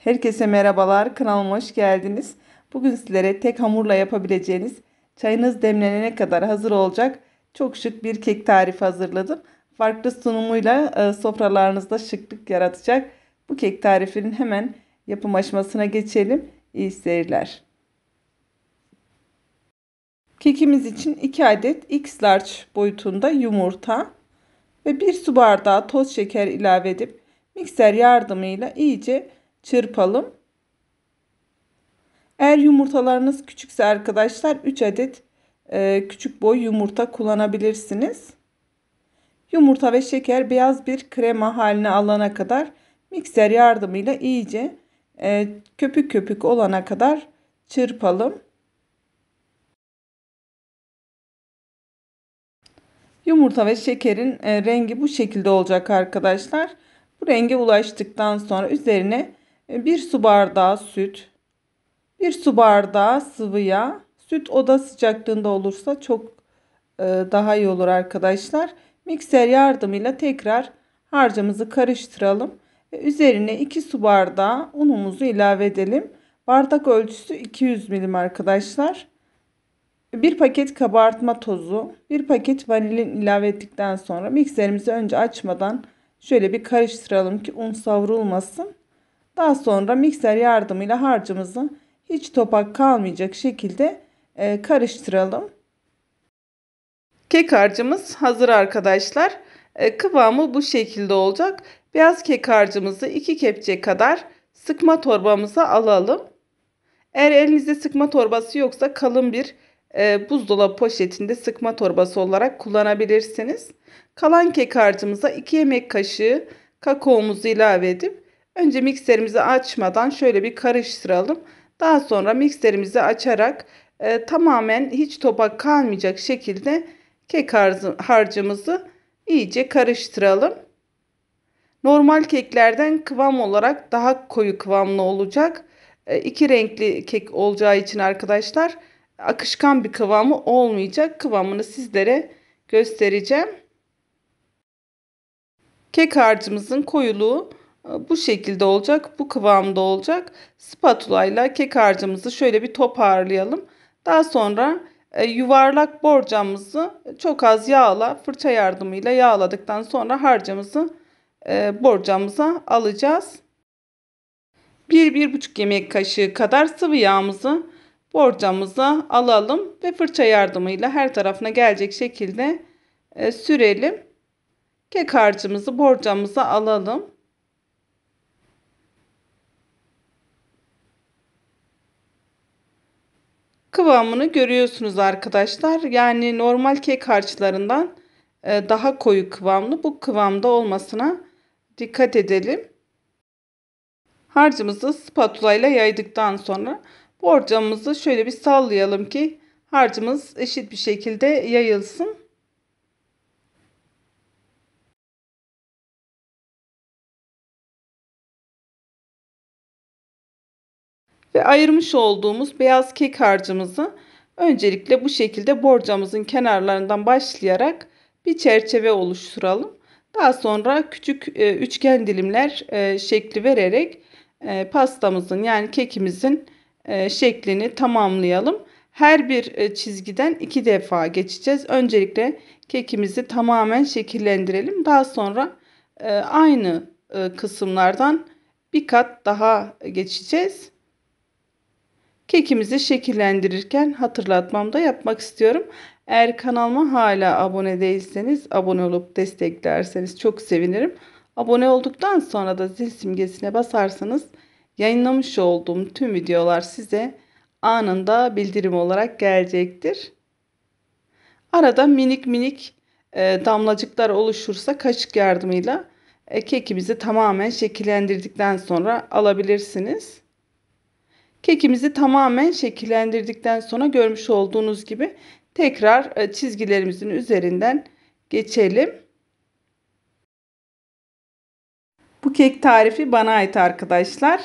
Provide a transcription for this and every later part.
Herkese merhabalar, kanalıma hoş geldiniz. Bugün sizlere tek hamurla yapabileceğiniz, çayınız demlenene kadar hazır olacak çok şık bir kek tarifi hazırladım. Farklı sunumuyla sofralarınızda şıklık yaratacak bu kek tarifinin hemen yapım aşamasına geçelim. İyi seyirler. Kekimiz için 2 adet X large boyutunda yumurta ve 1 su bardağı toz şeker ilave edip mikser yardımıyla iyice çırpalım. Eğer yumurtalarınız küçükse arkadaşlar 3 adet küçük boy yumurta kullanabilirsiniz. Yumurta ve şeker beyaz bir krema haline alana kadar mikser yardımıyla iyice köpük köpük olana kadar çırpalım. Yumurta ve şekerin rengi bu şekilde olacak arkadaşlar. Bu renge ulaştıktan sonra üzerine 1 su bardağı süt, 1 su bardağı sıvı yağ, süt oda sıcaklığında olursa çok daha iyi olur arkadaşlar. Mikser yardımıyla tekrar harcımızı karıştıralım. Üzerine 2 su bardağı unumuzu ilave edelim. Bardak ölçüsü 200 milim arkadaşlar. 1 paket kabartma tozu, 1 paket vanilin ilave ettikten sonra mikserimizi önce açmadan şöyle bir karıştıralım ki un savrulmasın. Daha sonra mikser yardımıyla harcımızı hiç topak kalmayacak şekilde karıştıralım. Kek harcımız hazır arkadaşlar. Kıvamı bu şekilde olacak. Beyaz kek harcımızı 2 kepçe kadar sıkma torbamıza alalım. Eğer elinizde sıkma torbası yoksa kalın bir buzdolabı poşetinde sıkma torbası olarak kullanabilirsiniz. Kalan kek harcımıza 2 yemek kaşığı kakaomuzu ilave edip önce mikserimizi açmadan şöyle bir karıştıralım. Daha sonra mikserimizi açarak tamamen hiç topak kalmayacak şekilde kek harcımızı iyice karıştıralım. Normal keklerden kıvam olarak daha koyu kıvamlı olacak. İki renkli kek olacağı için arkadaşlar akışkan bir kıvamı olmayacak. Kıvamını sizlere göstereceğim. Kek harcımızın koyuluğu bu şekilde olacak. Bu kıvamda olacak. Spatula ile kek harcımızı şöyle bir toparlayalım. Daha sonra yuvarlak borcamımızı çok az yağla fırça yardımıyla yağladıktan sonra harcımızı borcamıza alacağız. 1-1,5 yemek kaşığı kadar sıvı yağımızı borcamıza alalım ve fırça yardımıyla her tarafına gelecek şekilde sürelim. Kek harcımızı borcamıza alalım. Kıvamını görüyorsunuz arkadaşlar. Yani normal kek harçlarından daha koyu kıvamlı. Bu kıvamda olmasına dikkat edelim. Harcımızı spatula ile yaydıktan sonra borcamımızı şöyle bir sallayalım ki harcımız eşit bir şekilde yayılsın. Ve ayırmış olduğumuz beyaz kek harcımızı öncelikle bu şekilde borcamızın kenarlarından başlayarak bir çerçeve oluşturalım. Daha sonra küçük üçgen dilimler şekli vererek pastamızın yani kekimizin şeklini tamamlayalım. Her bir çizgiden 2 defa geçeceğiz. Öncelikle kekimizi tamamen şekillendirelim. Daha sonra aynı kısımlardan bir kat daha geçeceğiz. Kekimizi şekillendirirken hatırlatmamda yapmak istiyorum. Eğer kanalıma hala abone değilseniz abone olup desteklerseniz çok sevinirim. Abone olduktan sonra da zil simgesine basarsanız yayınlamış olduğum tüm videolar size anında bildirim olarak gelecektir. Arada minik minik damlacıklar oluşursa kaşık yardımıyla kekimizi tamamen şekillendirdikten sonra alabilirsiniz. Kekimizi tamamen şekillendirdikten sonra görmüş olduğunuz gibi tekrar çizgilerimizin üzerinden geçelim. Bu kek tarifi bana ait arkadaşlar.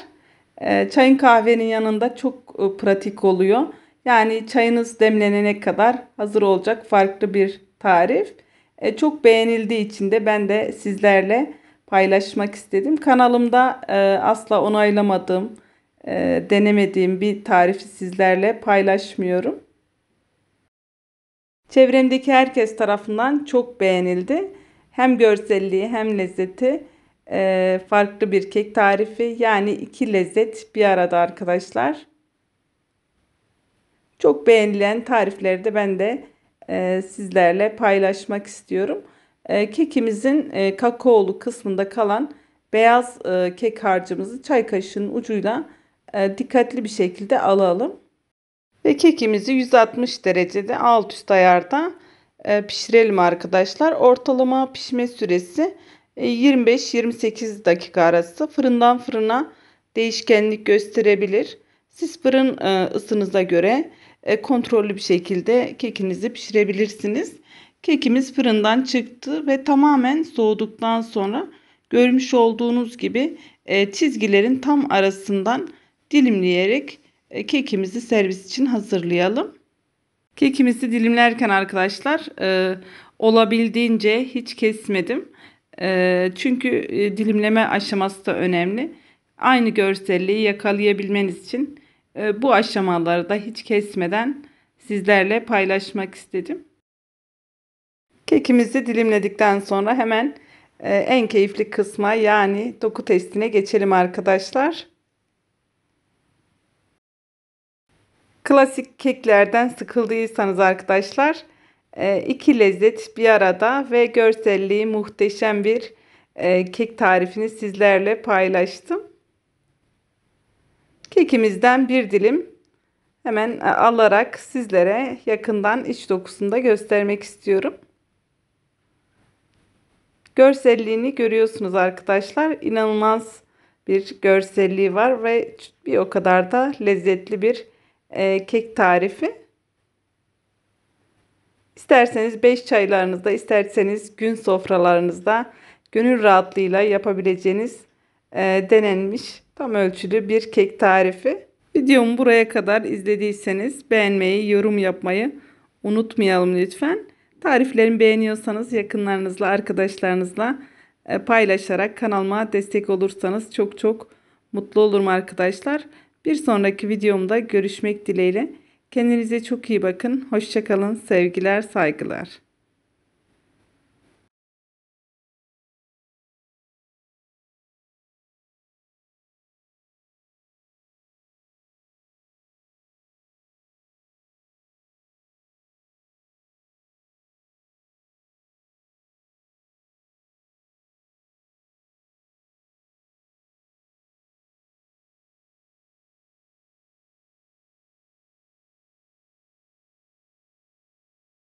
Çayın kahvenin yanında çok pratik oluyor. Yani çayınız demlenene kadar hazır olacak farklı bir tarif. Çok beğenildiği için de ben de sizlerle paylaşmak istedim. Kanalımda asla onaylamadığım, denemediğim bir tarifi sizlerle paylaşmıyorum. Çevremdeki herkes tarafından çok beğenildi. Hem görselliği hem lezzeti farklı bir kek tarifi. Yani iki lezzet bir arada arkadaşlar. Çok beğenilen tarifleri de ben de sizlerle paylaşmak istiyorum. Kekimizin kakaolu kısmında kalan beyaz kek harcımızı çay kaşığının ucuyla dikkatli bir şekilde alalım. Ve kekimizi 160 derecede alt üst ayarda pişirelim arkadaşlar. Ortalama pişme süresi 25-28 dakika arası. Fırından fırına değişkenlik gösterebilir. Siz fırın ısınıza göre kontrollü bir şekilde kekinizi pişirebilirsiniz. Kekimiz fırından çıktı ve tamamen soğuduktan sonra görmüş olduğunuz gibi çizgilerin tam arasından dilimleyerek kekimizi servis için hazırlayalım. Kekimizi dilimlerken arkadaşlar olabildiğince hiç kesmedim. Çünkü dilimleme aşaması da önemli. Aynı görselliği yakalayabilmeniz için bu aşamaları da hiç kesmeden sizlerle paylaşmak istedim. Kekimizi dilimledikten sonra hemen en keyifli kısma, yani doku testine geçelim arkadaşlar. Klasik keklerden sıkıldıysanız arkadaşlar, iki lezzet bir arada ve görselliği muhteşem bir kek tarifini sizlerle paylaştım. Kekimizden bir dilim hemen alarak sizlere yakından iç dokusunu da göstermek istiyorum. Görselliğini görüyorsunuz arkadaşlar. İnanılmaz bir görselliği var ve bir o kadar da lezzetli bir kek tarifi. İsterseniz 5 çaylarınızda, isterseniz gün sofralarınızda gönül rahatlığıyla yapabileceğiniz denenmiş tam ölçülü bir kek tarifi. Videomu buraya kadar izlediyseniz beğenmeyi, yorum yapmayı unutmayalım lütfen. Tariflerimi beğeniyorsanız yakınlarınızla, arkadaşlarınızla paylaşarak kanalıma destek olursanız çok çok mutlu olurum arkadaşlar. Bir sonraki videomda görüşmek dileğiyle. Kendinize çok iyi bakın. Hoşça kalın. Sevgiler, saygılar.